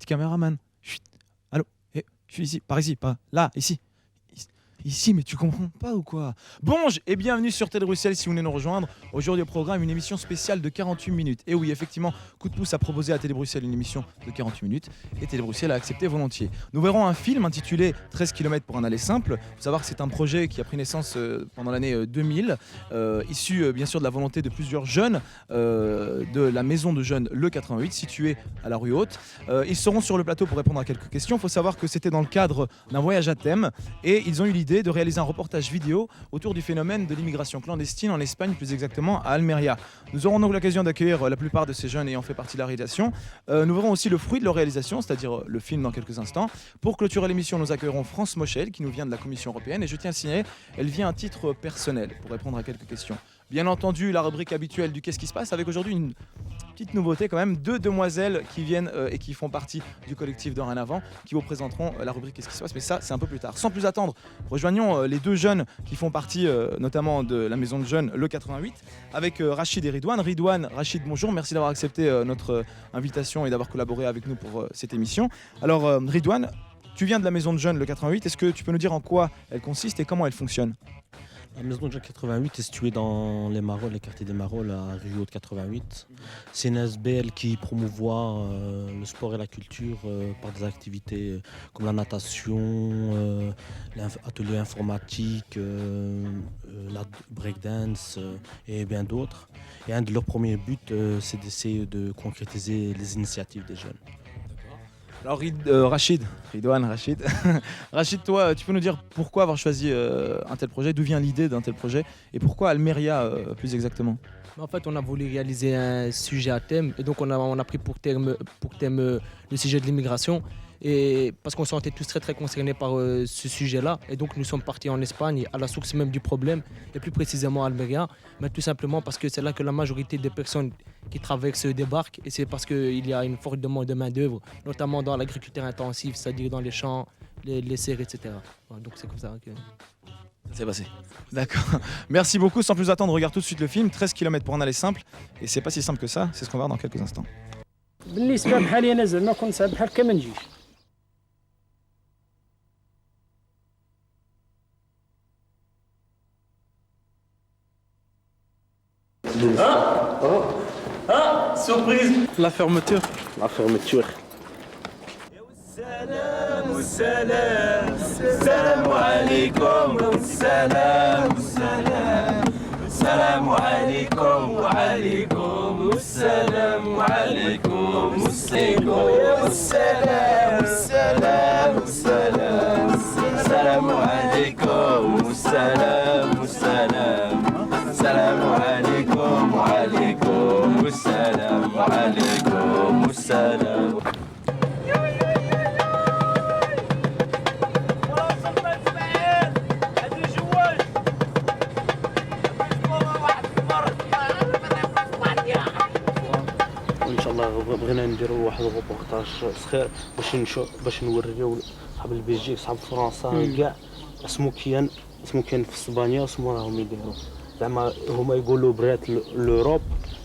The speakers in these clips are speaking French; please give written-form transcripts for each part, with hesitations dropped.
caméraman. Chut. Allô, je suis ici, par ici, pas là, ici. Ici, mais tu comprends pas ou quoi? Bonjour et bienvenue sur Télé Bruxelles si vous venez nous rejoindre. Aujourd'hui au programme, une émission spéciale de 48 minutes. Et oui, effectivement, Coup de pouce a proposé à Télé Bruxelles une émission de 48 minutes et Télé Bruxelles a accepté volontiers. Nous verrons un film intitulé 13 km pour un aller simple. Il faut savoir que c'est un projet qui a pris naissance pendant l'année 2000, issu bien sûr de la volonté de plusieurs jeunes de la maison de jeunes Le 88, située à la rue Haute. Ils seront sur le plateau pour répondre à quelques questions. Il faut savoir que c'était dans le cadre d'un voyage à thème et ils ont eu l'idée de réaliser un reportage vidéo autour du phénomène de l'immigration clandestine en Espagne, plus exactement à Almeria. Nous aurons donc l'occasion d'accueillir la plupart de ces jeunes ayant fait partie de la réalisation. Nous verrons aussi le fruit de leur réalisation, c'est-à-dire le film dans quelques instants. Pour clôturer l'émission, nous accueillerons France Mochel qui nous vient de la Commission européenne et je tiens à signaler, elle vient à titre personnel pour répondre à quelques questions. Bien entendu, la rubrique habituelle du Qu'est-ce qui se passe, avec aujourd'hui une petite nouveauté quand même, deux demoiselles qui viennent et qui font partie du collectif Dorénavant, qui vous présenteront la rubrique Qu'est-ce qui se passe, mais ça c'est un peu plus tard. Sans plus attendre, rejoignons les deux jeunes qui font partie notamment de la maison de jeunes Le 88, avec Rachid et Ridouane. Ridouane, Rachid, bonjour, merci d'avoir accepté notre invitation et d'avoir collaboré avec nous pour cette émission. Alors Ridouane, tu viens de la maison de jeunes Le 88, est-ce que tu peux nous dire en quoi elle consiste et comment elle fonctionne ? La maison de jeunes 88 est située dans les Marolles, les quartiers des Marolles, à Rue Haute 88. C'est une SBL qui promouvoit le sport et la culture par des activités comme la natation, l'atelier informatique, la breakdance et bien d'autres. Et un de leurs premiers buts, c'est d'essayer de concrétiser les initiatives des jeunes. Alors Rachid, Ridouane, Rachid. Rachid, toi, tu peux nous dire pourquoi avoir choisi un tel projet, d'où vient l'idée d'un tel projet et pourquoi Almeria plus exactement? En fait, on a voulu réaliser un sujet à thème et donc on a pris pour thème le sujet de l'immigration. Et parce qu'on se sentait tous très concernés par ce sujet-là. Et donc nous sommes partis en Espagne, à la source même du problème, et plus précisément à Almeria, mais tout simplement parce que c'est là que la majorité des personnes qui traversent débarquent, et c'est parce qu'il y a une forte demande de main-d'œuvre, notamment dans l'agriculture intensive, c'est-à-dire dans les champs, les serres, etc. Voilà, donc c'est comme ça que... Ça s'est passé. D'accord. Merci beaucoup. Sans plus attendre, regarde tout de suite le film, 13 km pour un aller simple. Et c'est pas si simple que ça, c'est ce qu'on va voir dans quelques instants. بالنسبة بحالي أنا زعما كنت صعب بحال كما نجيش. Surprise. La fermeture. La fermeture. السلام السلام عليكم السلام السلام السلام عليكم وعليكم السلام عليكم السلام السلام السلام السلام السلام عليكم السلام السلام السلام عليكم وعليكم السلام وعليكم السلام. بغينا نديروا واحد الغوبورتاج صغير باش نوريو صحاب البلجيك صحاب فرنسا كاع اسمو كيان في اسبانيا واسمو راهم يديروا زعما هما يقولوا برات لوروب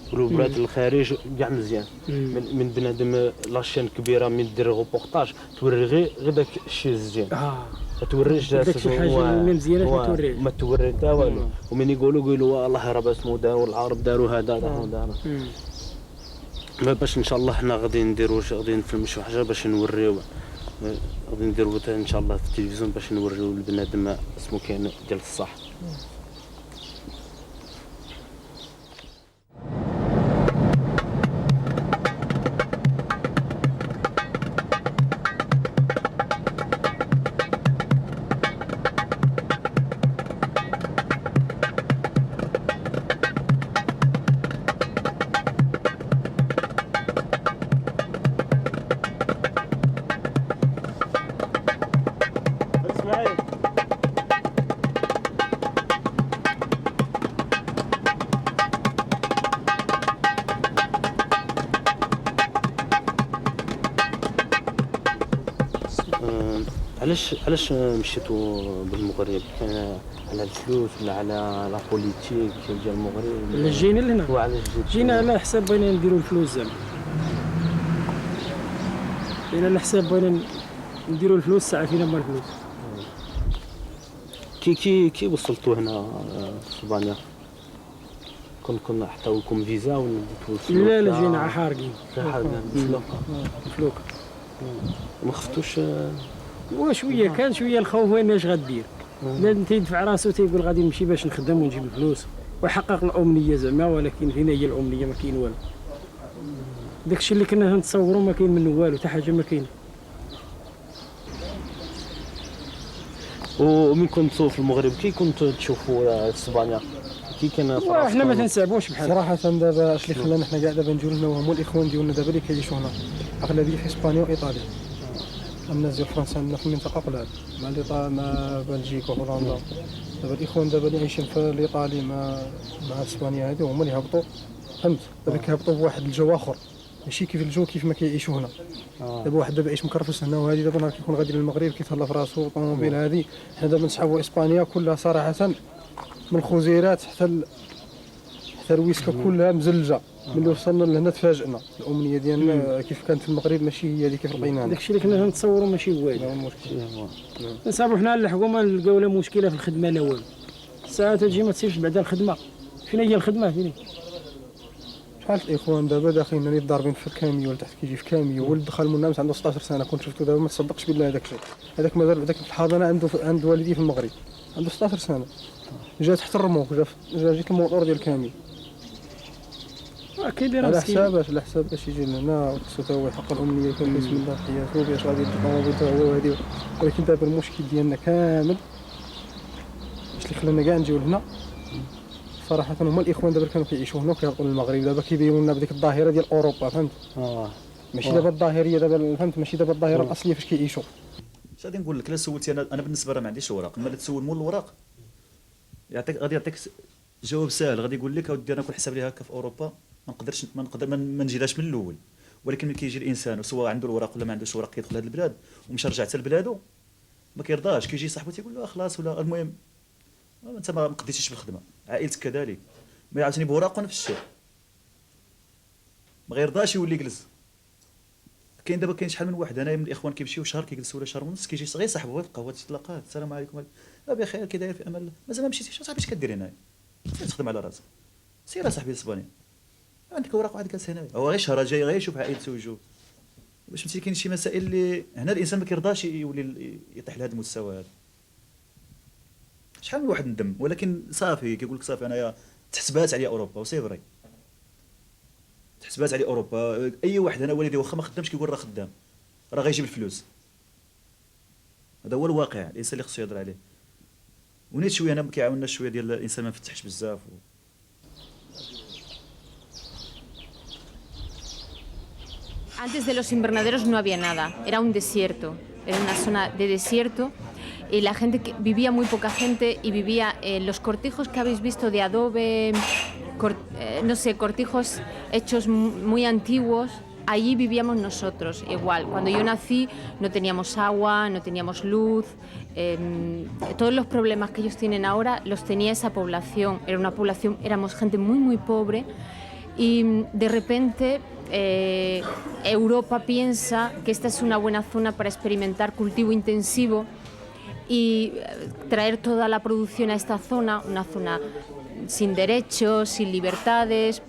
يقولوا برات الخارج كاع مزيان من بنادم لاشين كبيره من دير غوبورتاج توري غير داك الشيء زين ما توريش داك شي حاجه مزيانه ما توريش ما توري حتى والو ومن يقولوا والله راه اسمو داروا العرب داروا هذا داروا ما باش ان شاء الله حنا غادي نديروا غادي نفلموا شي حاجه باش نوريو غادي نديروا ان شاء الله في التلفزيون باش نوريو البنادم اسمو كاين ديال الصح. علاش مشيتوا بالمغرب؟ كان على الفلوس ولا على لا بوليتيك ديال المغرب؟ جينا لهنا وعلاش جينا على حساب بغينا نديروا الفلوس زعما إلى الحساب بغينا نديروا الفلوس ساعة فينا ما الفلوس. كي وصلتوا هنا في اسبانيا؟ كنا حطاوكم فيزا ولا ديتوا لا جينا حارقين. الفلوكة. ما خفتوش؟ وشوية كان شوية الخوف وين اش غدير. لا تيدفع راسو تيقول غادي نمشي باش نخدم ونجيب الفلوس ويحقق الأمنية زعما، ولكن فينا هي الأمنية ما كاين والو. داكشي اللي كنا نتصوروا ما كاين منه والو، حتى حاجة ما كاين. ومن كنتوا في المغرب كي كنتوا تشوفوا اسبانيا؟ كي كان احنا ما تنسعبوش بحال صراحة دابا اش اللي خلانا حنا كاع دابا نجيو لهنا وهما الإخوان ديالنا دابا اللي كيعيشوا هنا، أغلبية في إسبانيا وإيطاليا. الناس ديال فرنسا عندنا في المنطقة قلال، مع بلجيكا وهولندا. دابا الإخوان دابا اللي عايشين في الإيطالي مع إسبانيا هادو هما اللي هبطوا، فهمت؟ دابا كيهبطوا بواحد الجو آخر، ماشي كيف الجو كيف ما كيعيشوا هنا. دابا واحد دابا عايش مكرفس هنا وهادي دابا نهار كيكون غادي للمغرب كيتهلا في راسو الطوموبيل هادي. حنا دابا نسحبوا إسبانيا كلها صراحة من الخزيرات حتى الويسكا كلها مزلجه. ملي وصلنا لهنا تفاجئنا، الامنيه ديالنا كيف كانت في المغرب ماشي هي اللي كيف لقينا هنا. داكشي اللي كنا نتصوروا ماشي هو هذا. نصابوا حنا الحكومه نلقاو لها مشكله في الخدمه لا والو. ساعات تجي ما تصيرش بعدا الخدمه. فين هي الخدمه فين؟ شحال الاخوان دابا داخلين نيت ضاربين في الكاميو لتحت كيجي في كاميو، ولد دخل منامس عنده 16 سنه كنت شفتو دابا ما تصدقش بالله هذاك الشيء. هذاك مازال بعداك في الحضانه عند والديه في المغرب عنده 16 سنه، جا تحت الرموك جات الموطور ديال الكاميو. كيدير على مسكين. حساب باش يجي لهنا وخصو تا هو يحقق الامنيه كان بسم الله في حياته باش غادي يدي الطوموبيل تا هو وهادي. ولكن دابا المشكل ديالنا كامل اش اللي خلانا كاع نجيو لهنا صراحه هما الاخوان دابا كانوا كيعيشوا هنا وكيهبطوا للمغرب. دابا كيبينوا لنا بديك الظاهره ديال اوروبا، فهمت؟ ماشي دابا الظاهريه دابا، فهمت؟ ماشي دابا الظاهره الاصليه فاش كيعيشوا. اش غادي نقول لك؟ لا سولتي انا بالنسبه راه ما عنديش اوراق، اما تسول مول الوراق غادي يعطيك جواب ساهل. غادي يقول لك اودي انا كل حساب لي هكا في اوروبا ما نجيلهاش من الاول. ولكن ملي كيجي الانسان سواء عنده الوراق ولا ما عندوش اوراق كيدخل هذه البلاد ومشى رجع حتى لبلادو ما كيرضاش. كيجي صاحبو تيقول له خلاص ولا المهم انت ما قديتيش بالخدمه، عائلتك كذلك، ما يعاودني بوراق ونفس الشيء، ما غيرضاش يولي يجلس. كاين دابا كاين شحال من واحد انايا من الاخوان كيمشيو شهر كيجلسوا ولا شهر ونص، كيجي صغير صاحبه يلقى هاد التلاقات السلام عليكم بخير كي داير في امان الله، مازال ما مشيتيش صاحبي اش كدير هنايا؟ سير تخدم على راسك، سير صاحبي لاسبانيا عندك اوراق واحد جالس هنايا هو غير شهر جاي غير يشوف عائلته ويجوب. باش فهمتي كاين شي مسائل اللي هنا الانسان ما كيرضاش يولي يطيح لهذا المستوى هذا. شحال من واحد ندم ولكن صافي كيقول لك صافي انايا تحسبات عليا اوروبا وسي فري تحسبات عليه اوروبا. اي واحد انا والدي واخا ما خدامش كيقول راه خدام راه غيجيب الفلوس. هذا هو الواقع الانسان اللي خصو يهضر عليه. ونيت شويه انا كيعاوننا شويه ديال الانسان ما نفتحش بزاف Antes de los invernaderos no había nada, era un desierto, era una zona de desierto y la gente vivía muy poca gente y vivía en los cortijos que habéis visto de adobe, no sé, cortijos hechos muy antiguos. Allí vivíamos nosotros, igual. Cuando yo nací no teníamos agua, no teníamos luz, todos los problemas que ellos tienen ahora los tenía esa población. Era una población, éramos gente muy pobre y de repente Europa piensa que esta es una buena zona para experimentar cultivo intensivo y traer toda la producción a esta zona, una zona sin derechos, sin libertades.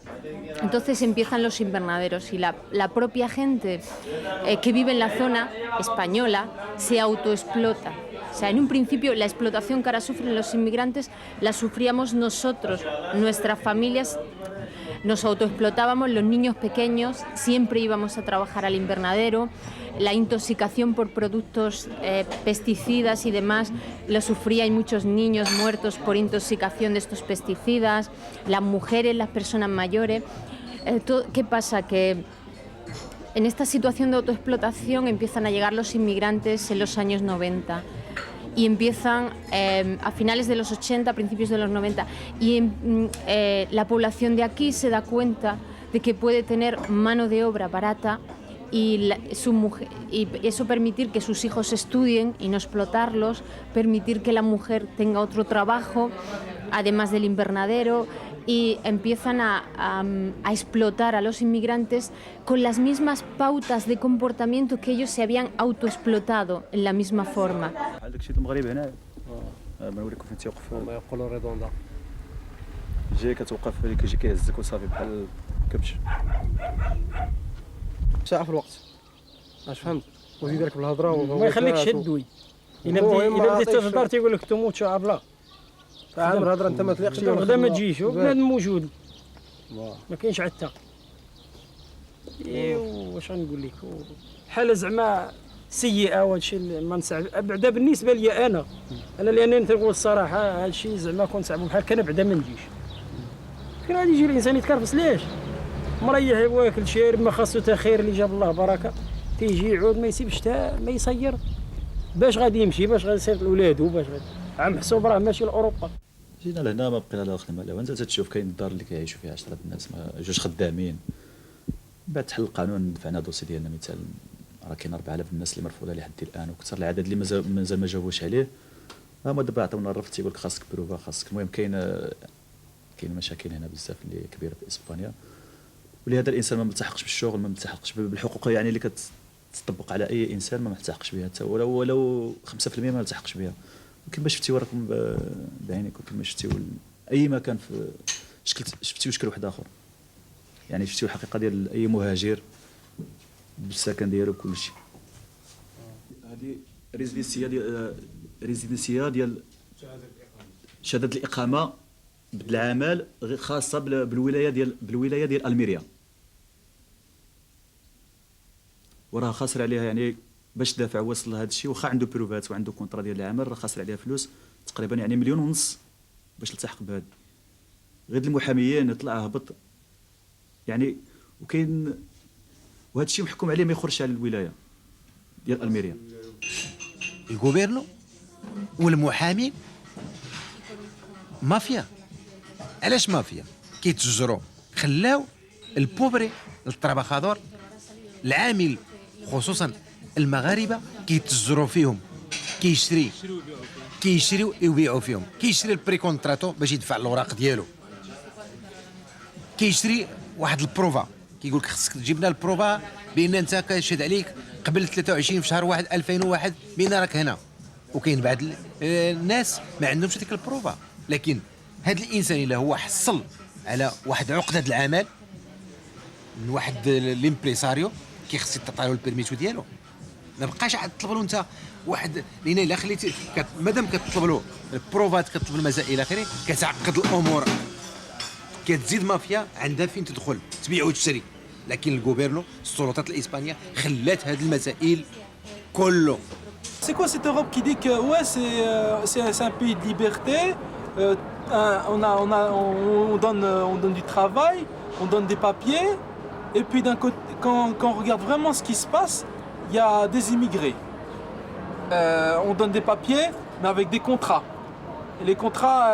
Entonces empiezan los invernaderos y la propia gente que vive en la zona española se autoexplota. O sea, en un principio la explotación que ahora sufren los inmigrantes la sufríamos nosotros, nuestras familias. Nos autoexplotábamos, los niños pequeños, siempre íbamos a trabajar al invernadero, la intoxicación por productos pesticidas y demás, lo sufría, hay muchos niños muertos por intoxicación de estos pesticidas, las mujeres, las personas mayores. ¿Qué pasa? Que en esta situación de autoexplotación empiezan a llegar los inmigrantes en los años 90. Y empiezan a finales de los 80, a principios de los 90, y la población de aquí se da cuenta de que puede tener mano de obra barata y eso permitir que sus hijos estudien y no explotarlos, permitir que la mujer tenga otro trabajo, además del invernadero, y empiezan a explotar a los inmigrantes con las mismas pautas de comportamiento que ellos se habían autoexplotado en la misma forma. عندك شي المغرب هنا نوريكم فين تيوقف ما يقولوا ريدوندا جاي كتوقف اللي كيجي كيهزك وصافي بحال كبش ساعه في الوقت اش فهمت وزيد لك بالهضره ما يخليكش تدوي الا بديت تهضر تيقول لك تموت شعر لا عامر الهضره انت ما تليقش غدا ما تجيش وبنادم موجود ما كاينش عتا ايوا واش غنقول لك حاله زعما سيئه وهذا الشيء ما نسعب بعدا بالنسبه لي انا لانني تنقول الصراحه هذا الشيء زعما كنت صعب بحال كان بعدا ما نجيش فين غادي يجي الانسان يتكرفس ليش مريح واكل شارب ما خاصو تا خير اللي جاب الله بركه تيجي يعود ما يسيبش تا ما يصير باش غادي يمشي باش غادي يصير لولادو باش غادي عم حسوب راه ماشي لاوروبا جينا لهنا ما بقينا لا خدمه لا وانت تشوف كاين الدار اللي كيعيشوا فيها 10 الناس جوج خدامين بعد تحل القانون دفعنا دوسي ديالنا مثال راه كاين 4000 الناس اللي مرفوضه لحد الان وكثر العدد اللي مازال ما جاوبوش عليه هما دابا عطاونا الرفض تيقول لك خاصك بروفا خاصك المهم كاين مشاكل هنا بزاف اللي كبيره في اسبانيا ولهذا الانسان ما ملتحقش بالشغل ما ملتحقش بالحقوق يعني اللي كتطبق على اي انسان ما ملتحقش بها حتى ولو 5% ما ملتحقش بها وكما شفتيو راكم بعينيكم كما شفتيو اي مكان في شفتيو شكل واحد اخر يعني شفتيو الحقيقه ديال اي مهاجر بالسكن ديالو كل شيء هذه ريزيدنسيه ديال شهاده الاقامه بالعمل خاصه بالولايه ديال الميريا وراه خاسر عليها يعني باش دافع وصل لهذا الشيء واخا عنده بروفات وعنده كونطرا ديال العمل راه خاسر عليها فلوس تقريبا يعني 1.5 مليون باش يلتحق بهذا غير المحاميين يطلع هبط يعني وكاين وهذا الشيء محكوم عليه ما يخرجش على الولايه ديال الميريا الجوبيرنو والمحامي مافيا علاش مافيا كيتجروا خلاو البوبري التراباخادور العامل خصوصا المغاربه كيتجروا فيهم كيشريو ويبيعوا فيهم كيشري البري كونتراتو باش يدفع الاوراق ديالو كيشري واحد البروفا كيقول لك خصك تجيب لنا البروفا بان انت كنشهد عليك قبل 23 في شهر 1 2001 بان راك هنا وكاين بعض الناس ما عندهمش ديك البروفا لكن هذا الانسان الا هو حصل على واحد عقده العمل من واحد الامبريساريو كيخص يعطيو البيرميتو ديالو ما بقاش عاد تطلب له انت واحد لان الا خليتي مادام كتطلب له البروفات كتطلب المسائل الى اخره كتعقد الامور كتزيد مافيا عندها فين تدخل تبيع وتشري لكن الجوبيرنو السلطات الاسبانيه خلات هذه المسائل كله. C'est quoi cette Europe qui dit que ouais c'est un pays de liberté, on donne du travail, on donne des papiers, et puis d'un côté quand on regarde vraiment ce qui se passe, il y a des immigrés. On donne des papiers mais avec des contrats. Et les contrats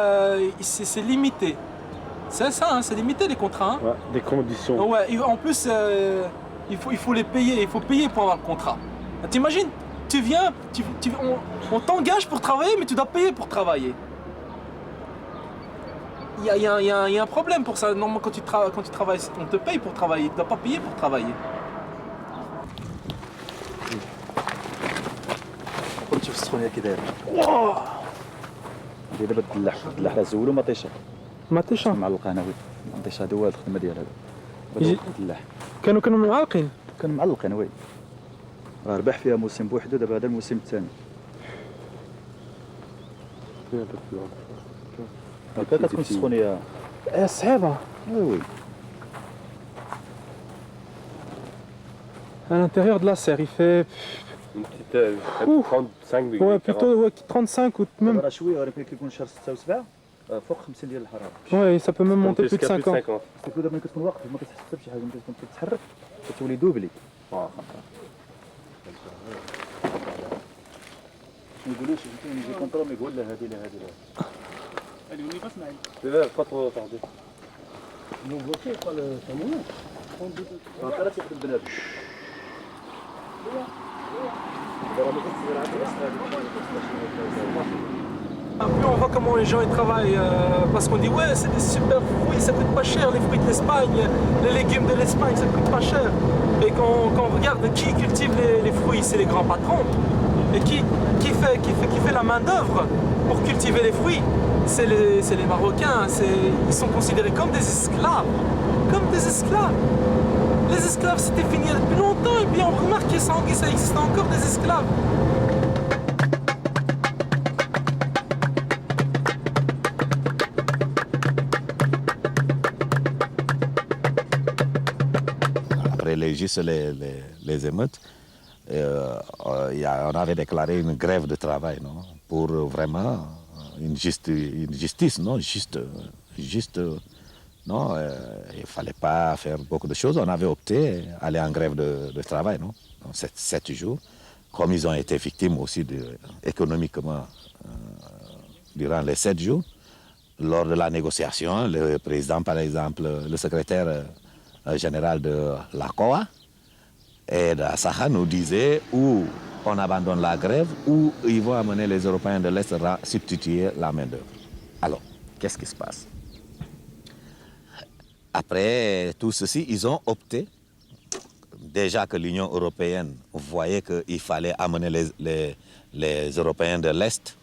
c'est limité. C'est ça, hein, c'est limité les contrats. Hein. Ouais, des conditions. Ouais, et en plus il faut les payer, il faut payer pour avoir le contrat. T'imagines? Tu viens, on t'engage pour travailler, mais tu dois payer pour travailler. Il y a un problème pour ça. Normalement, quand tu travailles, on te paye pour travailler. Tu ne dois pas payer pour travailler. شوف السخونيه كي دايره دابا تدلح راه زولو مطيشه معلقه هنا مطيشه هذا هو الخدمه ديال هذا تدلح كانوا معلقين كانوا معلقين وي راه ربح فيها موسم بوحدو دابا هذا الموسم الثاني هكا كتكون السخونيه صعيبه وي à l'intérieur de la serre il fait une petite 35 degrés. Ouais, plutôt 35 ou même. راه شويه راه كيكون شهر 6 و7 فوق 50 ديال الحراره. Ouais, ça peut même monter plus de 50. كتكون دابا كتكون واقف ما كتحس حتى بشي حاجه ملي كتكون كتحرك كتولي دوبلي. ما يقولوش يجي كونترول ما يقول لا هذه لا هذه لا. هذه ولي بسمعي. لا الفتره تاعدي. نو بوكي قال تمام. راه تيخدم بنادم. Plus on voit comment les gens ils travaillent, parce qu'on dit ouais c'est des super fruits, ça coûte pas cher, les fruits de l'Espagne, les légumes de l'Espagne, ça coûte pas cher. Et quand on regarde qui cultive les fruits, c'est les grands patrons. Et qui fait la main d'œuvre pour cultiver les fruits, c'est les Marocains. Ils sont considérés comme des esclaves. Comme des esclaves. Les esclaves c'était fini depuis longtemps et puis on remarque que ça existe encore des esclaves. Après les émeutes, on avait déclaré une grève de travail, non, pour vraiment une justice, non, non, il ne fallait pas faire beaucoup de choses. On avait opté à aller en grève de travail, non, 7 jours, comme ils ont été victimes aussi économiquement durant les 7 jours. Lors de la négociation, le président, par exemple, le secrétaire général de la COA et de la Saha nous disait où on abandonne la grève, où ils vont amener les Européens de l'Est à substituer la main-d'œuvre. Alors, qu'est-ce qui se passe? Après tout ceci, ils ont opté, déjà que l'Union européenne voyait qu'il fallait amener les Européens de l'Est,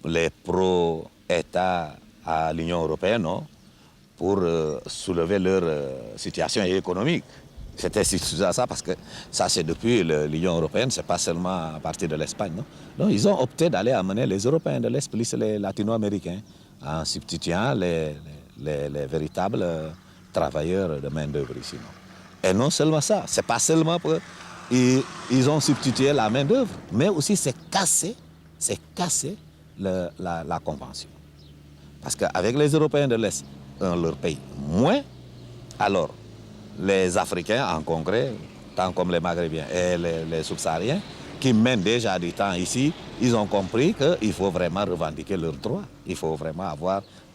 les pro-États à l'Union européenne, non, pour soulever leur situation économique. C'était ça parce que ça c'est depuis l'Union européenne, c'est pas seulement à partir de l'Espagne. Non, donc ils ont opté d'aller amener les Européens de l'Est plus les Latino-Américains en substituant les véritables travailleurs de main-d'œuvre ici. Non. Et non seulement ça, c'est pas seulement qu'ils ont substitué la main-d'œuvre, mais aussi c'est cassé la convention. Parce qu'avec les Européens de l'Est, on leur paye moins, alors les Africains en congrès, tant comme les Maghrébins et les subsahariens, qui mènent déjà du temps ici, ils ont compris qu'il faut vraiment revendiquer leurs droits. Il faut vraiment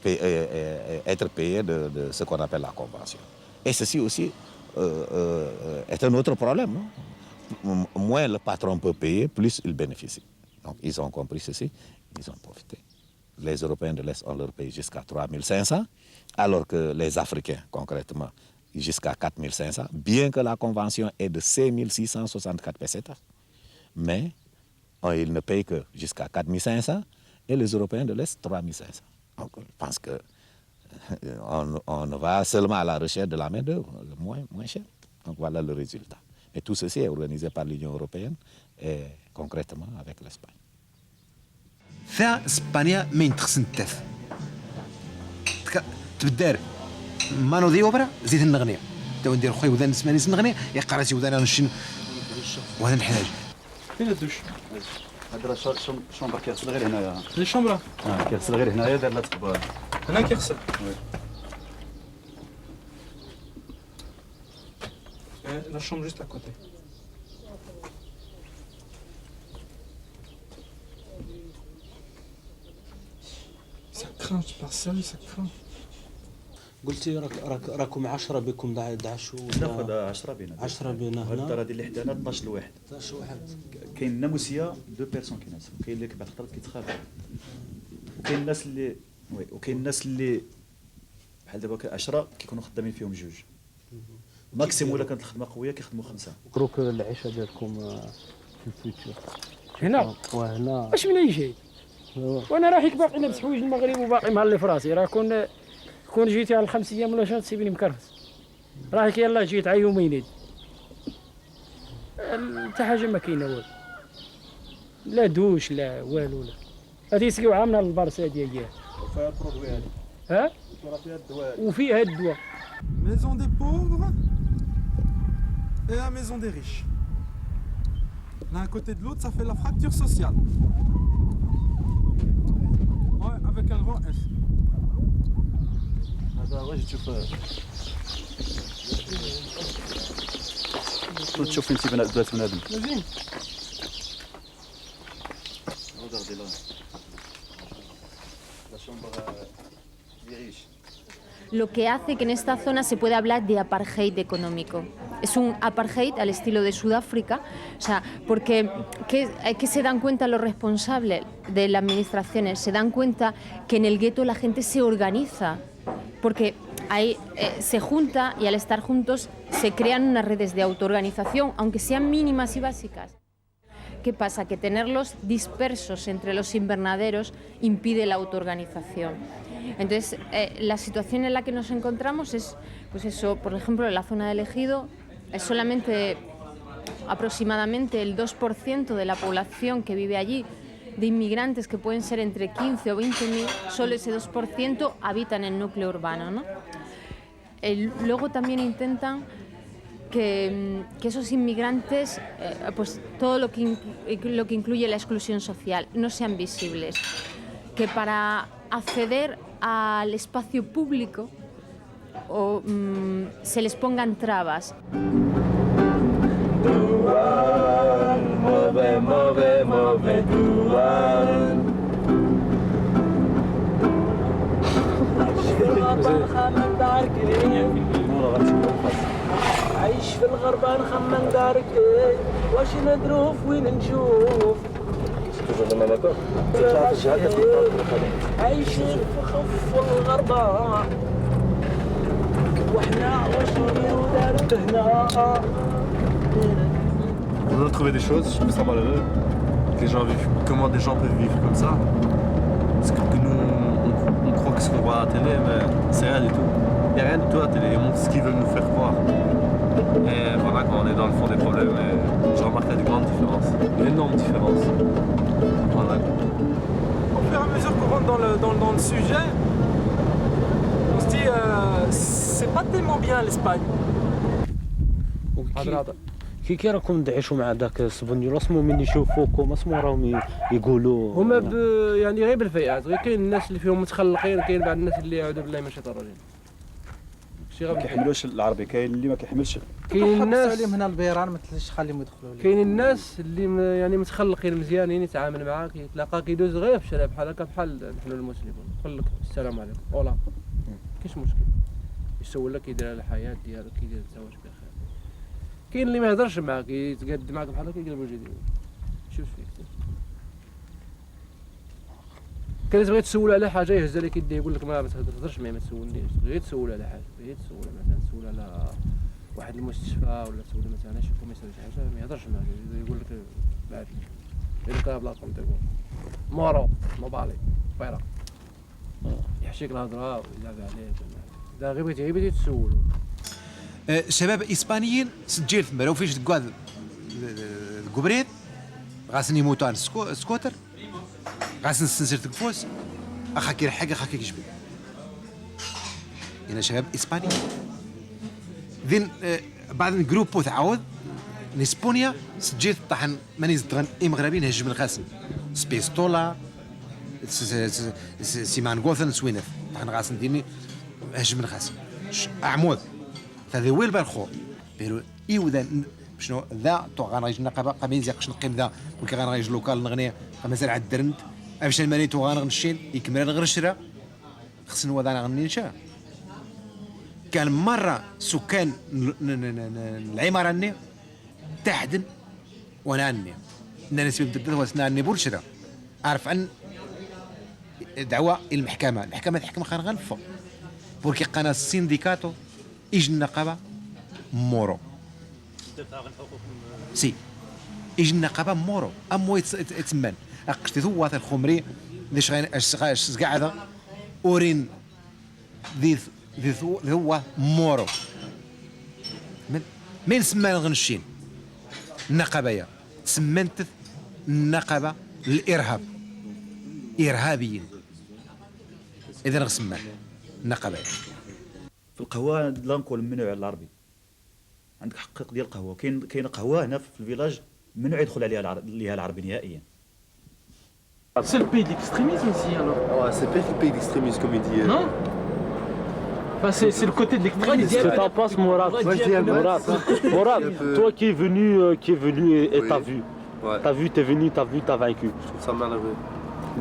être payé de ce qu'on appelle la convention. Et ceci aussi est un autre problème. Non? Moins le patron peut payer, plus il bénéficie. Donc ils ont compris ceci, ils ont profité. Les Européens de l'Est, on leur paye jusqu'à 3 500, alors que les Africains, concrètement, jusqu'à 4 500, bien que la convention est de 5 664 pesetas. Mais ils ne payent que jusqu'à 4 500 et les Européens de l'Est 3 500. Donc je pense qu'on va seulement à la recherche de la main-d'œuvre moins chère. Donc voilà le résultat. Et tout ceci est organisé par l'Union européenne et concrètement avec l'Espagne. في اسبانيا ما ينتخسن التاف تبدار ما نوضي وبرا زيد النغنيه تو ندير خويا وذان نسمعني النغنيه يقراتي وذان نشين وهذا الحاج فين الدوش؟ هذا الشومبر كيغسل غير هنايا. الشومبرة؟ كيغسل غير هنايا دار لا تقبل. هنا كيغسل؟ La chambre juste à côté. Ça craint, tu pars sérieux, ça craint. قلتي راكم 10 بكم دعشوا ناخذ 10 بينا 10 بينا هنا. الدار هذه اللي حدانا 12 لواحد. 12 واحد. كاين ناموسيه 2 بيرسون كاين وكاين اللي بعض الخطرات كيتخاف. وكاين الناس اللي وكاين الناس اللي بحال دابا 10 كيكونوا خدامين فيهم جوج. ماكسيموم الا كانت الخدمه قويه كيخدموا 5. مبروك العيشه ديالكم في الفيوتشر. هنا وهنا واش من اي شيء وانا رايح باقي لابس حوايج المغرب وباقي مهلي في راسي راه كون جيتي على 5 ايام ولا شهر تسيبني مكرفس رايك يلاه جيت على يومين حتى حاجه ما كاينه والو لا دوش لا والو لا هذه يسقيو عامنا البرسه ديالها وفيها البرودوي هذه ها فيها الدواء وفيها الدواء Maison des pauvres et la maison des riches. L'un à côté de l'autre, ça fait la fracture sociale. Ouais, avec un grand S. هذا واش تشوف انت بنات بنادم لازم Regardez là. La chambre des riches. Lo que hace que en esta zona se pueda hablar de apartheid económico. es un apartheid al estilo de Sudáfrica, o sea, porque ¿qué se dan cuenta los responsables de las administraciones? Se dan cuenta que en el gueto la gente se organiza, porque ahí se junta y al estar juntos se crean unas redes de autoorganización, aunque sean mínimas y básicas. ¿Qué pasa? Que tenerlos dispersos entre los invernaderos impide la autoorganización. Entonces, la situación en la que nos encontramos es, pues eso, por ejemplo, en la zona del Ejido, es solamente aproximadamente el 2% de la población que vive allí, de inmigrantes que pueden ser entre 15 o 20.000, solo ese 2% habitan en el núcleo urbano, ¿no? Luego también intentan que esos inmigrantes, pues todo lo que incluye la exclusión social, no sean visibles, que para acceder al espacio público se les pongan trabas. عايش في الغربة نخمم دارك ايه واش ندرو وين نشوف عايشين في خف الغربة وحنا واش نديرو دارك هنا. On doit trouver des choses, je trouve ça malheureux. Que les gens vivent, comment des gens peuvent vivre comme ça. Parce que nous, on croit que ce qu'on voit à la télé, mais c'est rien du tout. Il n'y a rien du tout à la télé, ils montrent ce qu'ils veulent nous faire croire. Et voilà, quand on est dans le fond des problèmes, je remarque qu'il y a des grandes différences, une énorme différence. Voilà. Au fur et à mesure qu'on rentre dans le sujet, on se dit c'est pas tellement bien l'Espagne. كي راكم تعيشوا مع داك السبنيول اسمو من يشوفوكم اسمو راهم يقولوا هما يعني غير بالفئات، غير كاين الناس اللي فيهم متخلقين، كاين بعض الناس اللي يعوذ بالله من الشيطان الرجيم. ما كيحملوش العربي، كاين اللي ما كيحملش. كاين الناس عليهم هنا البيران ما تخليش خليهم يدخلوا. كاين الناس اللي يعني متخلقين مزيانين، يتعامل معاك يتلاقاك يدوز غير في الشارع بحال هكا بحال نحن المسلمون، يقول لك السلام عليكم اولا كاينش مشكل، يسول لك يدير على الحياه ديالك كيدير الزواج بخير. كاين اللي ما يهضرش معاك يتقاد معاك بحال هكا يقلب وجهه ديالو شوف فيك. كان تبغي تسول على حاجه يهز لك يديه يقول لك ما تهضرش معايا ما تسولنيش، غير تسول على حاجه، غير تسول مثلا تسول على واحد المستشفى ولا تسول مثلا شي كوميسار شي حاجه ما يهضرش معاك يقول لك بعد لي كان بلاصتهم تقول مورو موبالي فيرا يحشيك الهضره ويلعب عليك. دا غير بغيتي تسول. شباب اسبانيين سجلت مراو فيش تقعد الكبريت غاسني موتان سكوتر غاسن السنسير تكفوس اخا كير حاجه اخا كيجبد. هنا شباب اسبانيين ذين بعد الجروب تعاود اسبانيا سجلت طحن ماني زدغن اي مغربي نهجم الغاسن سبيستولا سيمان غوثن سوينف طحن غاسن ديني هجم الغاسن اعمود هذا ويل بالخو بيرو ايودا شنو ذا تو غنغيج نقابه قامين زيق شنو قيم ذا ولكن غنغيج لوكال نغني مازال عاد درنت باش الماني تو غنغنشين يكمل غير الشرا خصنا وذا نغني نشا. كان مره سكان العماره الني تحدن وانا اني الناس بدات وسناني بورشرا عارف ان دعوه المحكمه تحكم خان غنفو بوركي قناه السينديكاتو يجي النقابه مورو سي يجي النقابه مورو امو يتسمن اقشتي ذوات الخمري ليش اش قاعده اورين ذي ذو مورو من سمان غنشين النقابيه سمنت النقابه الارهاب ارهابيين اذا غسمان النقابيه. في القهوه لا نقول ممنوع على العربي، عندك حق ديال القهوه، كاين قهوه هنا في الفيلاج ممنوع يدخل عليها العربي نهائيا. C'est le pays de l'extrémisme ici alors. Ouais, c'est pas le pays d'extrémisme comme il dit. Non. Enfin, c'est le côté de l'extrémisme. Qu'est-ce que t'en penses, Mourad? Mourad, toi qui est venu et t'as vu. Ouais. T'as vu, t'es venu, t'as vu, t'as vaincu. Je trouve ça malheureux.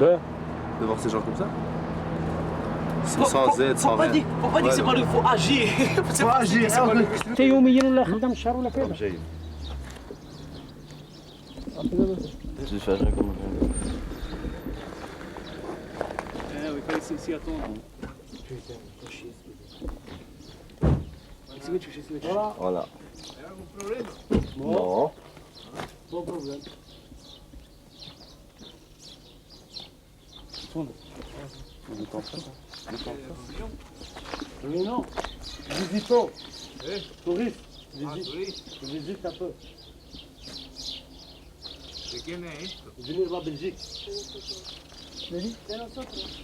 De voir ces gens comme ça. sans aide, sans rien. Faut pas dire que c'est pas lui, faut agir. Faut agir. انت يوميا ولا خدام الشهر ولا كذا؟ Je vais faire comme oui, quand il s'y attend. Voilà. Non. Bon problème. Oui, non. Visitons. Touriste. Visite un peu. ¿De quién es esto? Venir a Belgique. De nosotros.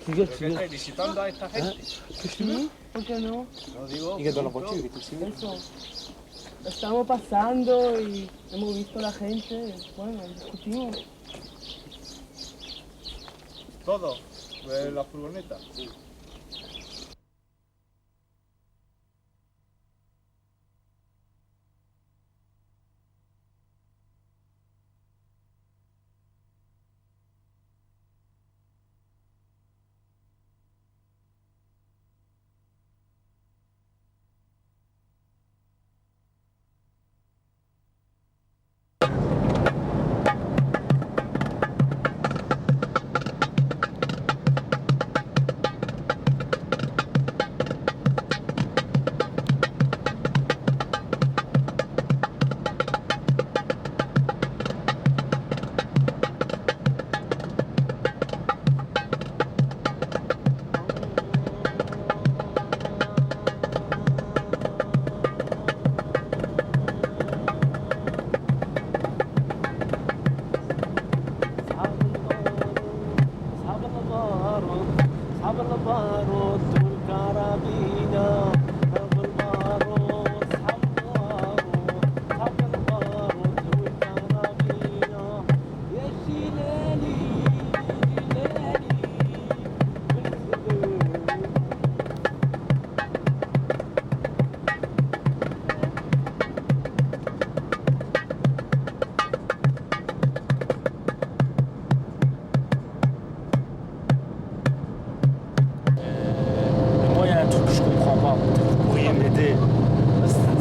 ¿Qué estáis visitando a esta gente? Sí, ¿por qué no? No digo. Eso. Estamos pasando y hemos visto la gente, bueno, discutimos. ¿Todo? ¿La furgoneta? Sí.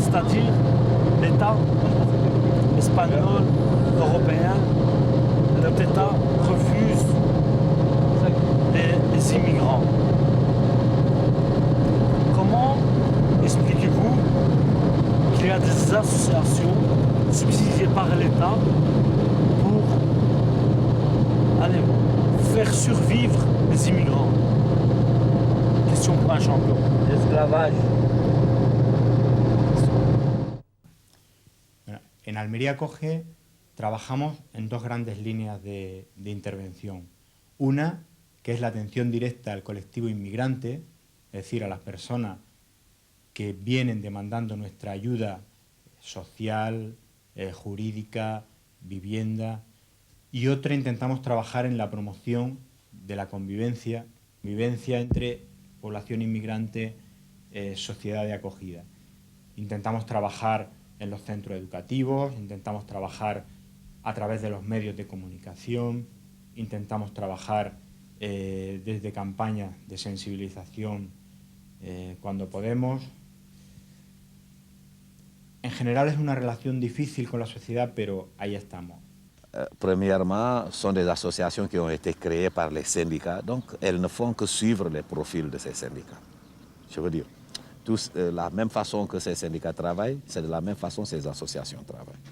C'est-à-dire l'État espagnol, européen, notre État refuse les immigrants. Comment expliquez-vous qu'il y a des associations subsidiées par l'État pour faire survivre les immigrants? Question pour un champion. L'esclavage. En Almería Coge trabajamos en dos grandes líneas de intervención. Una, que es la atención directa al colectivo inmigrante, es decir, a las personas que vienen demandando nuestra ayuda social, jurídica, vivienda. Y otra, intentamos trabajar en la promoción de la convivencia entre población inmigrante, sociedad de acogida. Intentamos trabajar en los centros educativos, intentamos trabajar a través de los medios de comunicación, intentamos trabajar desde campañas de sensibilización cuando podemos. En general es una relación difícil con la sociedad, pero ahí estamos. Premièrement, ce sont des associations qui ont été créées par les syndicats, donc elles ne font que suivre les profils de ces syndicats. Je veux dire, tous, la même façon que ces syndicats travaillent, c'est de la même façon que ces associations travaillent.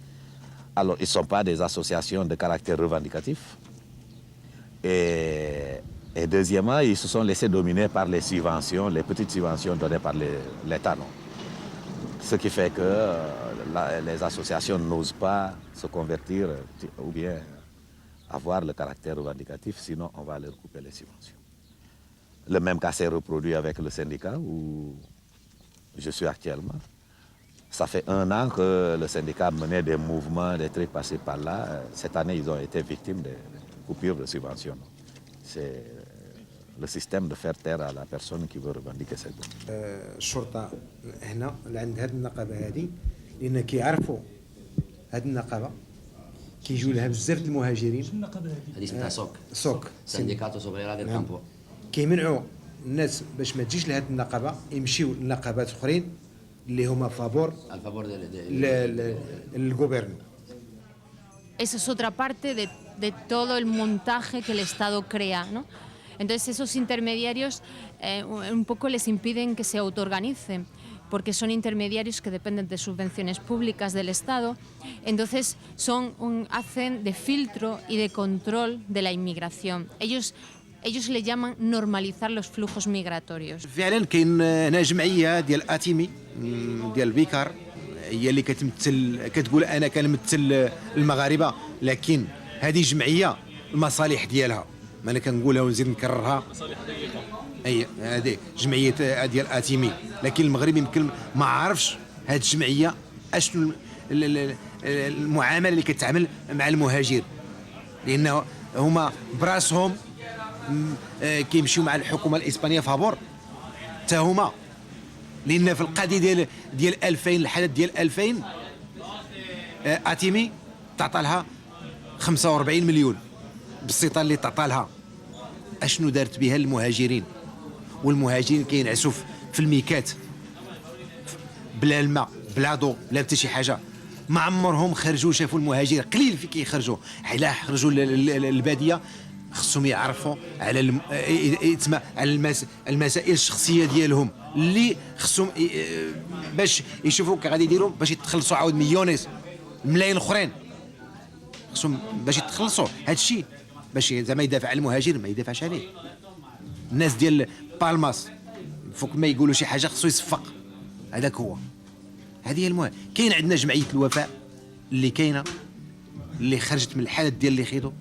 Alors, ils ne sont pas des associations de caractère revendicatif. Et deuxièmement, ils se sont laissés dominer par les subventions, les petites subventions données par l'État. Ce qui fait que les associations n'osent pas se convertir ou bien avoir le caractère revendicatif, sinon on va leur couper les subventions. Le même cas s'est reproduit avec le syndicat où je suis actuellement. Ça fait 1 an que le syndicat menait des mouvements, des trucs passés par là. Cette année, ils ont été victimes de coupures de subventions. C'est le système de faire taire à la personne qui veut revendiquer ses droits. الشرطة هنا اللي عند هذه النقابة هذه لأن كيعرفوا هذه النقابة كيجوا لها بزاف د المهاجرين. شنو النقابة هذه؟ هذه اسمها سوك. سوك. سنديكاتو سوبريرا ديال كامبو. كيمنعوا الناس باش ما تجيش لهذه النقابه يمشيو لنقابات اخرين اللي هما فابور الجوبرنو. Esa es otra parte de todo el montaje que el Estado crea, ¿no? Entonces esos intermediarios un poco les impiden que se autoorganicen, porque son intermediarios que dependen de subvenciones públicas del Estado, entonces hacen de filtro y de control de la inmigración. Ellos le llaman normalizar los flujos migratorios. فعلا كاين هنا جمعيه ديال اتيمي ديال البيكار هي اللي كتقول انا كنمثل المغاربه، لكن هذه جمعيه المصالح ديالها، ما انا كنقولها ونزيد نكررها. اي هذه جمعيه ديال اتيمي، لكن المغرب يمكن ما عارفش هذه الجمعيه اشنو المعامله اللي كتعامل مع المهاجر، لانه هما براسهم كيمشيو مع الحكومه الاسبانيه فابور حتى هما، لان في القضيه ديال 2000 الحدث ديال 2000 اتيمي تعطى لها 45 مليون بالسيطه اللي تعطى لها. اشنو دارت بها المهاجرين؟ والمهاجرين كينعسوا في الميكات بلا الماء بلا ضوء بلا حتى شي حاجه، ما عمرهم خرجوا شافوا المهاجر، قليل في كيخرجوا. حيلا خرجوا للباديه خصهم يعرفوا على على المسائل الشخصيه ديالهم اللي خصهم باش يشوفوا كي غادي يديروا باش يتخلصوا عاود ملايين اخرين، خصهم باش يتخلصوا هذا الشيء باش زعما يدافع على المهاجر ما يدافعش عليه. الناس ديال بالماس فوق ما يقولوا شي حاجه خصو يصفق، هذاك هو. هذه هي المهم. كاين عندنا جمعيه الوفاء اللي كاينه اللي خرجت من الحالات ديال اللي خيضوا،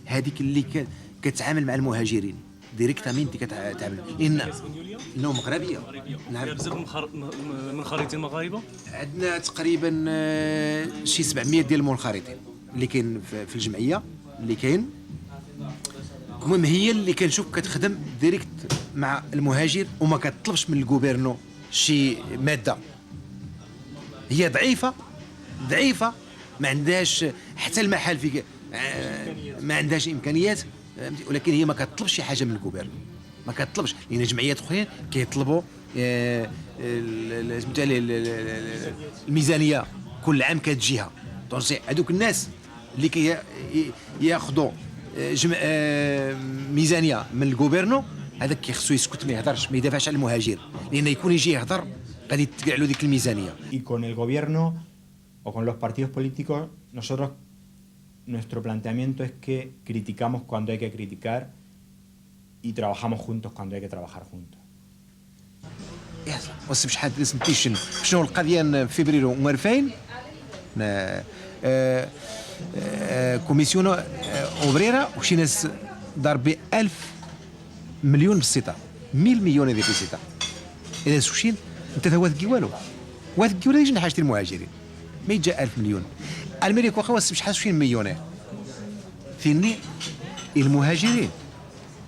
هذيك اللي كتعامل مع المهاجرين ديريكتامين كتعامل، انه مغربيه. نعم بزاف من خريطين المغاربه عندنا تقريبا شي 700 ديال المنخرطين اللي كاين في الجمعيه اللي كاين. المهم هي اللي كنشوف كتخدم ديريكت مع المهاجر وما كتطلبش من الجوبرنو شي ماده. هي ضعيفه ما عندهاش حتى المحل في ما عندهاش امكانيات، ولكن هي ما كتطلبش شي حاجه من الجوبرنو، ما كتطلبش، لان جمعيات اخرين كيطلبوا الميزانيه كل عام كتجيها. دونك هذوك الناس اللي ياخذوا ميزانيه من الجوبرنو هذاك كيخصو يسكت ما يهضرش ما يدافعش على المهاجر، لان يكون يجي يهضر غادي تقع له ديك الميزانيه. Y con el gobierno o con los partidos políticos nosotros nuestro planteamiento es que criticamos cuando hay que criticar y trabajamos juntos cuando hay que trabajar juntos. وصف شحال بريزنتيشن شنو القضيه في فبراير 2000 كوميسيون اوبريرا وشي ناس ضرب 1000 مليون بالسيطه 1000 مليون هذه بالسيطه. اذا سوشين انت هو ذكي والو وذكي ولا يجي حاجه المهاجرين ما يجي 1000 مليون. الميريكا واخا وصف شحال شوين مليونير ثاني المهاجرين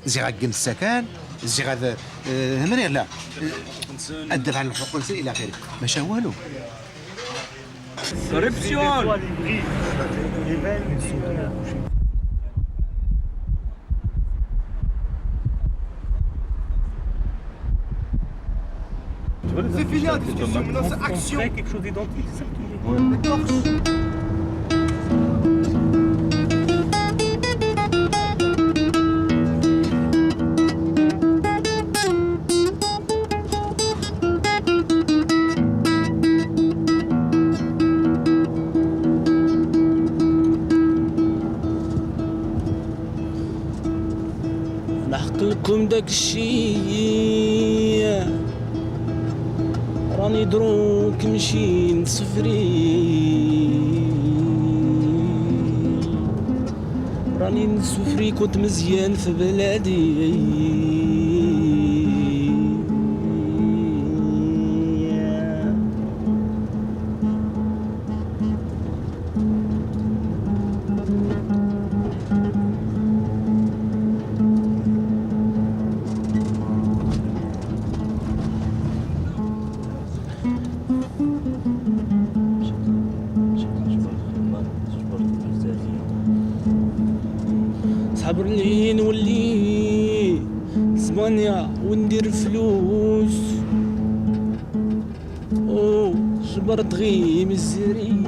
زي غاكن السكن زي غاد هنا لا الدفع عن الحقوق الانسان الى اخره ماشي والو. Corruption. C'est fini la discussion, maintenant c'est action. Quelque chose d'identique, c'est ça que tu dis. نحق لكم داك الشي راني دروك نمشي نسفري راني نسفري كنت مزيان في بلادي صبر لي نولي ألمانيا وندير فلوس جبرت غيم الزرية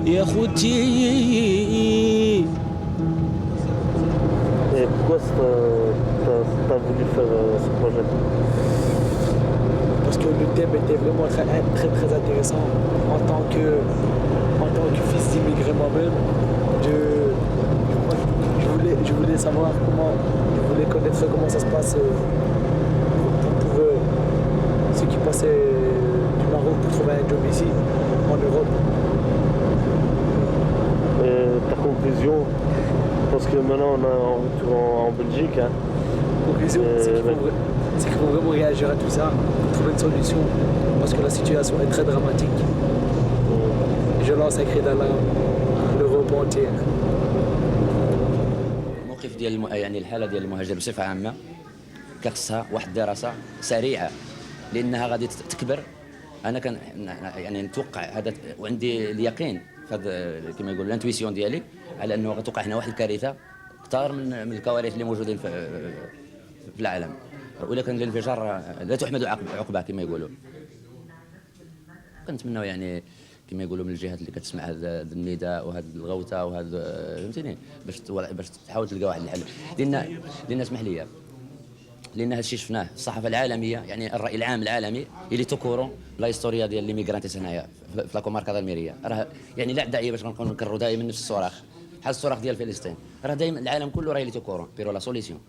يا خوتي. Et pourquoi t'as voulu faire ce projet? Parce que le thème était vraiment très très intéressant. En tant que fils d'immigré moi-même, je voulais savoir je voulais connaître comment ça se passe pour ceux qui passaient du Maroc pour trouver un job ici, en Europe. Ta conclusion, parce que maintenant on est en retour en Belgique. Hein. Conclusion, c'est qu'il faut vraiment réagir à tout ça, pour trouver une solution, parce que la situation est très dramatique. Je lance un cri d'alarme à l'Europe entière. الموقف ديال يعني الحاله ديال المهاجر بصفه عامه كخصها واحد الدراسه سريعه لانها غادي تكبر. انا كان يعني نتوقع هذا وعندي اليقين هذا كما يقولوا الانتويسيون ديالي على انه غتوقع هنا واحد الكارثه كثار من الكوارث اللي موجودين في العالم، ولكن الانفجار لا تحمد عقباه كما يقولوا. كنتمناو يعني كما يقولوا من الجهات اللي كتسمع هذا النداء وهذا الغوثه وهذا فهمتيني باش تحاول تلقى واحد الحل. لان اسمح لي، لان هذا الشيء شفناه الصحافه العالميه، يعني الراي العام العالمي اللي تكورو لا هيستوريا ديال لي ميغرانتيس هنايا في لا كوماركا ديال الميريا، راه يعني لا داعي باش نكونوا نكرروا دائما نفس الصراخ بحال الصراخ ديال فلسطين، راه دائما العالم كله راه اللي تكورو بيرو لا سوليسيون.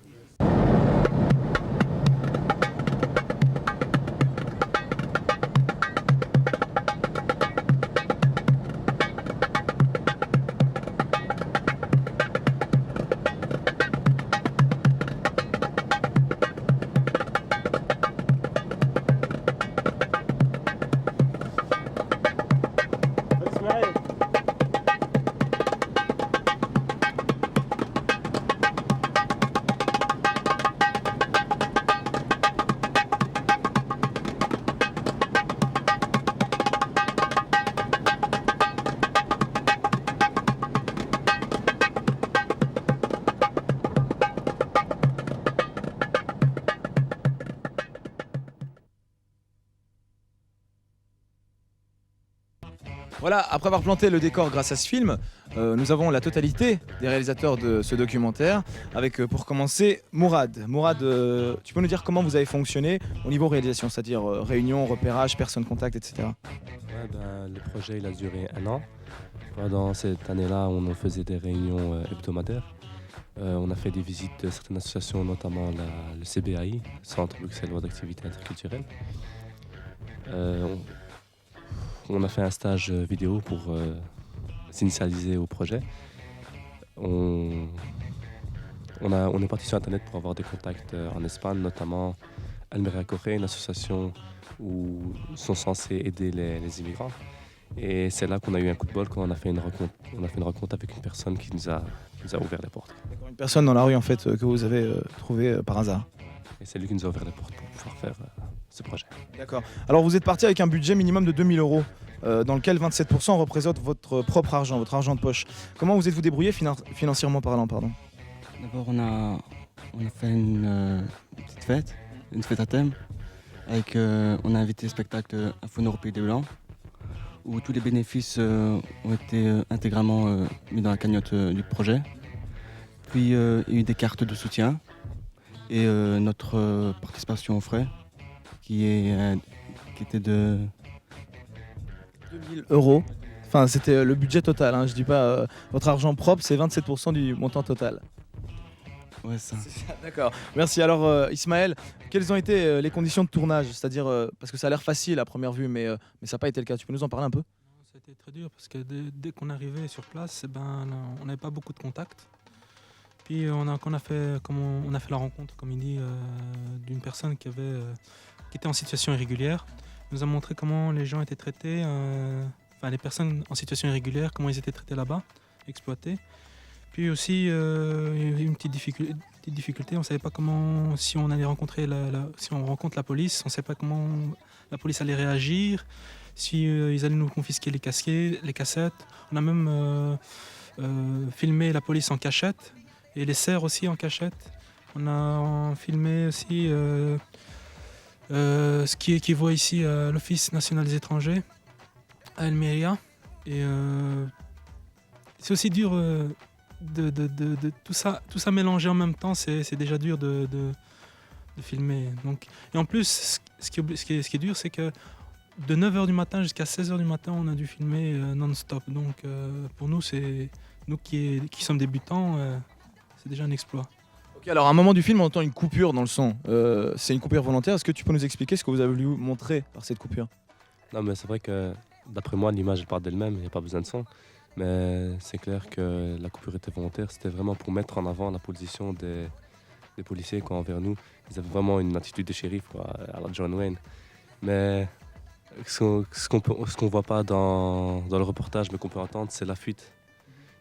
Voilà, après avoir planté le décor grâce à ce film, nous avons la totalité des réalisateurs de ce documentaire, avec pour commencer Mourad. Mourad, tu peux nous dire comment vous avez fonctionné au niveau réalisation, c'est-à-dire réunion, repérage, personne contact, etc. Ouais, le projet il a duré 1 an. Pendant cette année-là, on faisait des réunions hebdomadaires. On a fait des visites de certaines associations, notamment le CBAI, Centre bruxellois d'activités interculturelles. On a fait un stage vidéo pour s'initialiser au projet. On est parti sur Internet pour avoir des contacts en Espagne, notamment Almeria Corre, une association où sont censés aider les immigrants. Et c'est là qu'on a eu un coup de bol quand on a fait une rencontre avec une personne qui nous a ouvert les portes. Une personne dans la rue en fait que vous avez trouvé par hasard. Et c'est lui qui nous a ouvert les portes pour pouvoir faire ce projet. D'accord. Alors vous êtes parti avec un budget minimum de 2000 €, dans lequel 27% représente votre propre argent, votre argent de poche. Comment vous êtes-vous débrouillé financièrement parlant, pardon? D'abord on a fait une petite fête, une fête à thème. On a invité le spectacle Afro Pays des Blancs, où tous les bénéfices ont été intégralement mis dans la cagnotte du projet. Puis il y a eu des cartes de soutien et notre participation aux frais qui était de 2000 €. Enfin, c'était le budget total, hein. Je dis pas votre argent propre, c'est 27% du montant total. Ouais, ça. D'accord. Merci. Alors, Ismaël, quelles ont été les conditions de tournage? C'est-à-dire, parce que ça a l'air facile à première vue, mais ça n'a pas été le cas. Tu peux nous en parler un peu? C'était très dur parce que dès qu'on arrivait sur place, on n'avait pas beaucoup de contacts. Puis on a fait la rencontre, comme il dit, d'une personne qui était en situation irrégulière. Il nous a montré comment les gens étaient traités, les personnes en situation irrégulière, comment ils étaient traités là-bas, exploités. Puis aussi, il y a eu une petite difficulté. On ne savait pas comment, si on allait rencontrer si on rencontre la police, on ne savait pas comment la police allait réagir, si ils allaient nous confisquer les cassettes. On a même filmé la police en cachette et les serres aussi en cachette. On a filmé aussi ce qui équivaut ici à l'Office national des étrangers, à Almeria. Et c'est aussi dur de tout ça mélanger en même temps, c'est déjà dur de filmer. Donc, et en plus, ce qui est dur, c'est que de 9h du matin jusqu'à 16h du matin, on a dû filmer non-stop. Donc pour nous qui sommes débutants, c'est déjà un exploit. Ok, alors à un moment du film, on entend une coupure dans le son. C'est une coupure volontaire. Est-ce que tu peux nous expliquer ce que vous avez voulu montrer par cette coupure? Non, mais c'est vrai que d'après moi, l'image elle part d'elle-même, il n'y a pas besoin de son. Mais c'est clair que la coupure était volontaire. C'était vraiment pour mettre en avant la position des policiers envers nous. Ils avaient vraiment une attitude de shérif, à la John Wayne. Mais ce qu'on voit pas dans le reportage, mais qu'on peut entendre, c'est la fuite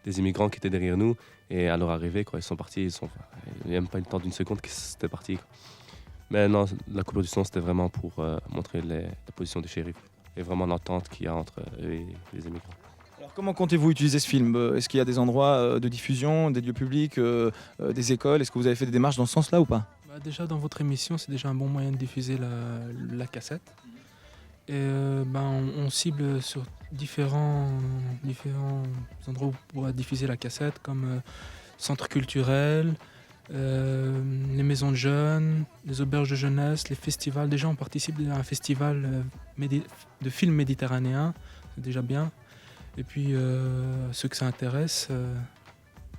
des immigrants qui étaient derrière nous. Et à leur arrivée, ils sont partis. Il n'y a même pas eu le temps d'une seconde qu'ils étaient partis. Mais non, la coupure du son, c'était vraiment pour montrer la position des shérifs et vraiment l'entente qu'il y a entre eux et les immigrants. Alors comment comptez-vous utiliser ce film? Est-ce qu'il y a des endroits de diffusion, des lieux publics, des écoles? Est-ce que vous avez fait des démarches dans ce sens-là ou pas? Déjà dans votre émission, c'est déjà un bon moyen de diffuser la cassette. Et on cible sur différents endroits où on pourra diffuser la cassette, comme centres culturels, les maisons de jeunes, les auberges de jeunesse, les festivals. Déjà, on participe à un festival de films méditerranéens, c'est déjà bien. Et puis, ceux que ça intéresse...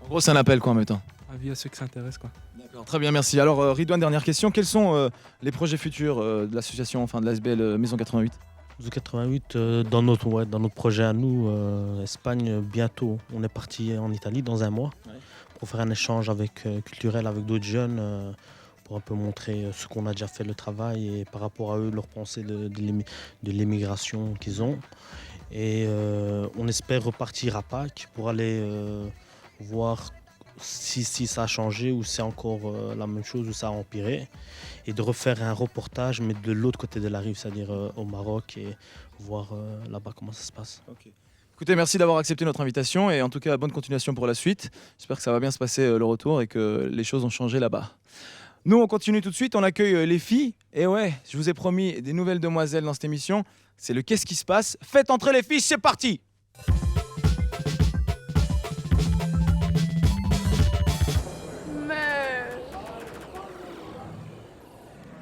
En gros, c'est un appel, quoi, en même temps. Avis à ceux que ça intéresse, quoi. D'accord, très bien, merci. Alors, Ridouane, dernière question. Quels sont les projets futurs de l'association, de l'ASBL Maison 88? Maison 88, dans notre projet à nous, Espagne, bientôt. On est parti en Italie dans un mois pour faire un échange culturel avec d'autres jeunes, pour un peu montrer ce qu'on a déjà fait, le travail, et par rapport à eux, leur pensée de l'immigration qu'ils ont. Et on espère repartir à Pâques pour aller voir si ça a changé ou c'est encore la même chose ou ça a empiré, et de refaire un reportage mais de l'autre côté de la rive, c'est-à-dire au Maroc, et voir là-bas comment ça se passe. Okay. Écoutez, merci d'avoir accepté notre invitation et en tout cas bonne continuation pour la suite. J'espère que ça va bien se passer le retour et que les choses ont changé là-bas. Nous on continue tout de suite, on accueille les filles, et ouais, je vous ai promis des nouvelles demoiselles dans cette émission, c'est le Qu'est-ce qui se passe? Faites entrer les filles, c'est parti!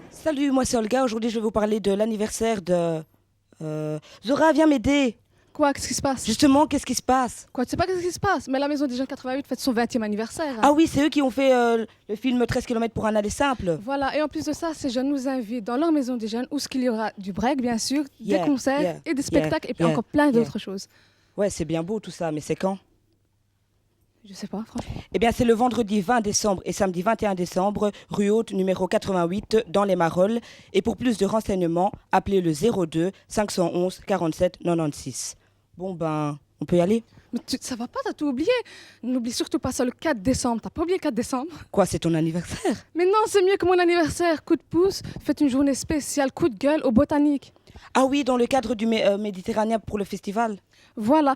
Salut, moi c'est Olga. Aujourd'hui, je vais vous parler de l'anniversaire de... Zora, viens m'aider. Quoi? Qu'est-ce qui se passe? Justement, qu'est-ce qui se passe? Quoi? Tu sais pas qu'est-ce qui se passe? Mais la Maison des Jeunes 88 fête son 20e anniversaire. Hein. Ah oui, c'est eux qui ont fait le film 13 km pour un aller simple. Voilà, et en plus de ça, ces jeunes nous invitent dans leur Maison des Jeunes où il y aura du break, bien sûr, des concerts et des spectacles, et puis encore plein d'autres choses. Ouais, c'est bien beau tout ça, mais c'est quand? Je sais pas, franchement. Eh bien, c'est le vendredi 20 décembre et samedi 21 décembre, rue Haute, numéro 88, dans les Marolles. Et pour plus de renseignements, appelez le 02 511 47 96. Bon, on peut y aller? Mais ça va pas, t'as tout oublié. N'oublie surtout pas ça le 4 décembre. T'as pas oublié le 4 décembre? Quoi, c'est ton anniversaire? Mais non, c'est mieux que mon anniversaire. Coup de pouce, faites une journée spéciale, coup de gueule au Botanique. Ah oui, dans le cadre du Méditerranéen pour le festival. Voilà,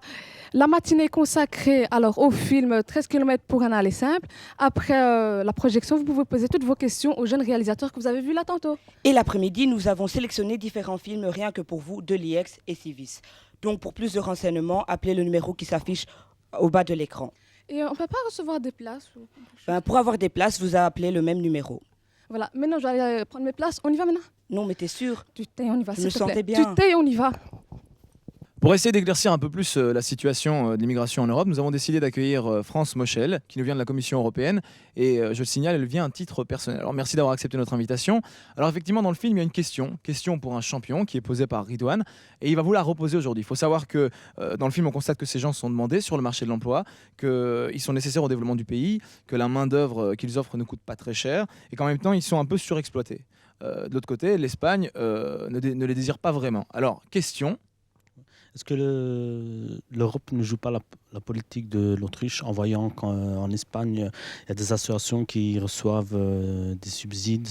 la matinée consacrée alors au film 13 km pour un aller simple. Après la projection, vous pouvez poser toutes vos questions aux jeunes réalisateurs que vous avez vus là tantôt. Et l'après-midi, nous avons sélectionné différents films rien que pour vous de l'IEX et Civis. Donc pour plus de renseignements, appelez le numéro qui s'affiche au bas de l'écran. Et on ne peut pas recevoir des places Pour avoir des places, vous appelez le même numéro. Voilà, maintenant je vais aller prendre mes places. On y va maintenant? Non, mais t'es sûre? Tu t'es, on y va. Je me sentais bien. Tu t'es, on y va. Pour essayer d'éclaircir un peu plus la situation de l'immigration en Europe, nous avons décidé d'accueillir France Moschel, qui nous vient de la Commission européenne. Et je le signale, elle vient à titre personnel. Alors merci d'avoir accepté notre invitation. Alors effectivement, dans le film, il y a une question pour un champion qui est posée par Ridouane. Et il va vous la reposer aujourd'hui. Il faut savoir que dans le film, on constate que ces gens sont demandés sur le marché de l'emploi, qu'ils sont nécessaires au développement du pays, que la main-d'œuvre qu'ils offrent ne coûte pas très cher et qu'en même temps, ils sont un peu surexploités. De l'autre côté, l'Espagne ne les désire pas vraiment. Alors, question. Est-ce que l'Europe ne joue pas la politique de l'Autriche en voyant qu'en Espagne, il y a des associations qui reçoivent des subsides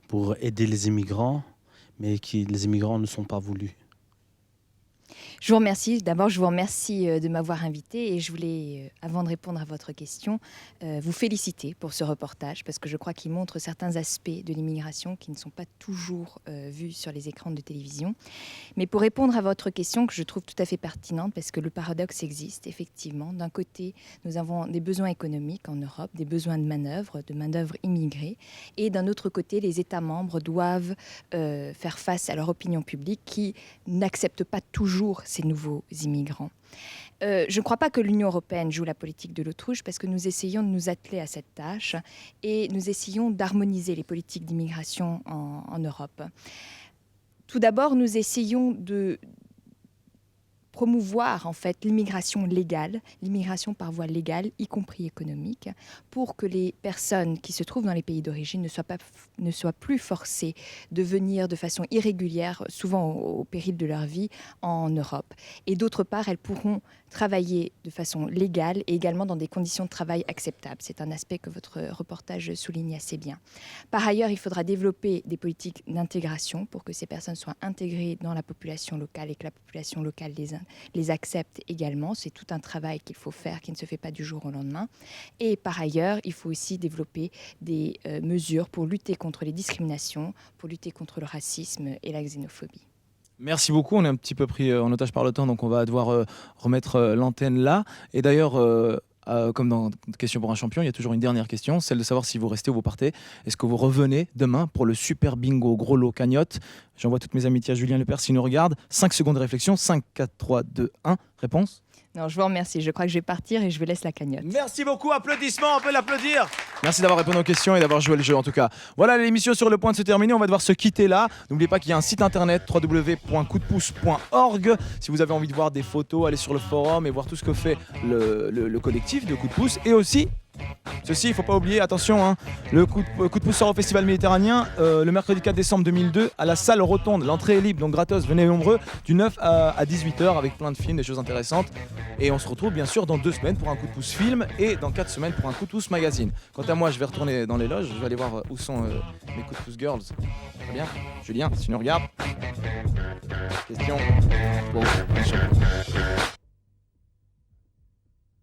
pour aider les immigrants, mais les immigrants ne sont pas voulus? Je vous remercie. D'abord, je vous remercie de m'avoir invité et je voulais, avant de répondre à votre question, vous féliciter pour ce reportage parce que je crois qu'il montre certains aspects de l'immigration qui ne sont pas toujours vus sur les écrans de télévision. Mais pour répondre à votre question, que je trouve tout à fait pertinente parce que le paradoxe existe effectivement. D'un côté, nous avons des besoins économiques en Europe, des besoins de main-d'œuvre immigrée. Et d'un autre côté, les États membres doivent faire face à leur opinion publique qui n'accepte pas toujours ces nouveaux immigrants. Je ne crois pas que l'Union européenne joue la politique de l'autruche parce que nous essayons de nous atteler à cette tâche et nous essayons d'harmoniser les politiques d'immigration en Europe. Tout d'abord, nous essayons de promouvoir en fait l'immigration légale, l'immigration par voie légale, y compris économique, pour que les personnes qui se trouvent dans les pays d'origine ne soient plus forcées de venir de façon irrégulière, souvent au péril de leur vie, en Europe. Et d'autre part, elles pourront travailler de façon légale et également dans des conditions de travail acceptables. C'est un aspect que votre reportage souligne assez bien. Par ailleurs, il faudra développer des politiques d'intégration pour que ces personnes soient intégrées dans la population locale et que la population locale les accepte également. C'est tout un travail qu'il faut faire, qui ne se fait pas du jour au lendemain. Et par ailleurs, il faut aussi développer des mesures pour lutter contre les discriminations, pour lutter contre le racisme et la xénophobie. Merci beaucoup, on est un petit peu pris en otage par le temps, donc on va devoir remettre l'antenne là. Et d'ailleurs, comme dans Question pour un champion, il y a toujours une dernière question, celle de savoir si vous restez ou vous partez. Est-ce que vous revenez demain pour le super bingo gros lot cagnotte? J'envoie toutes mes amitiés à Julien Lepers s'il nous regarde. 5 secondes de réflexion, 5, 4, 3, 2, 1, réponse? Non, je vous remercie. Je crois que je vais partir et je vous laisse la cagnotte. Merci beaucoup. Applaudissements, on peut l'applaudir. Merci d'avoir répondu aux questions et d'avoir joué le jeu en tout cas. Voilà, l'émission sur le point de se terminer. On va devoir se quitter là. N'oubliez pas qu'il y a un site internet www.coupdepouce.org. Si vous avez envie de voir des photos, allez sur le forum et voir tout ce que fait le collectif de Coup de Pouce. Et aussi, ceci, il ne faut pas oublier, attention, hein, le coup de pouce sort au Festival Méditerranéen le mercredi 4 décembre 2002 à la salle Rotonde. L'entrée est libre, donc gratos, venez nombreux, du 9 à 18h avec plein de films, des choses intéressantes. Et on se retrouve bien sûr dans 2 semaines pour un coup de pouce film et dans 4 semaines pour un coup de pouce magazine. Quant à moi, je vais retourner dans les loges, je vais aller voir où sont mes coups de pouce girls. Très bien, Julien, si tu nous regardes. Question. Bon,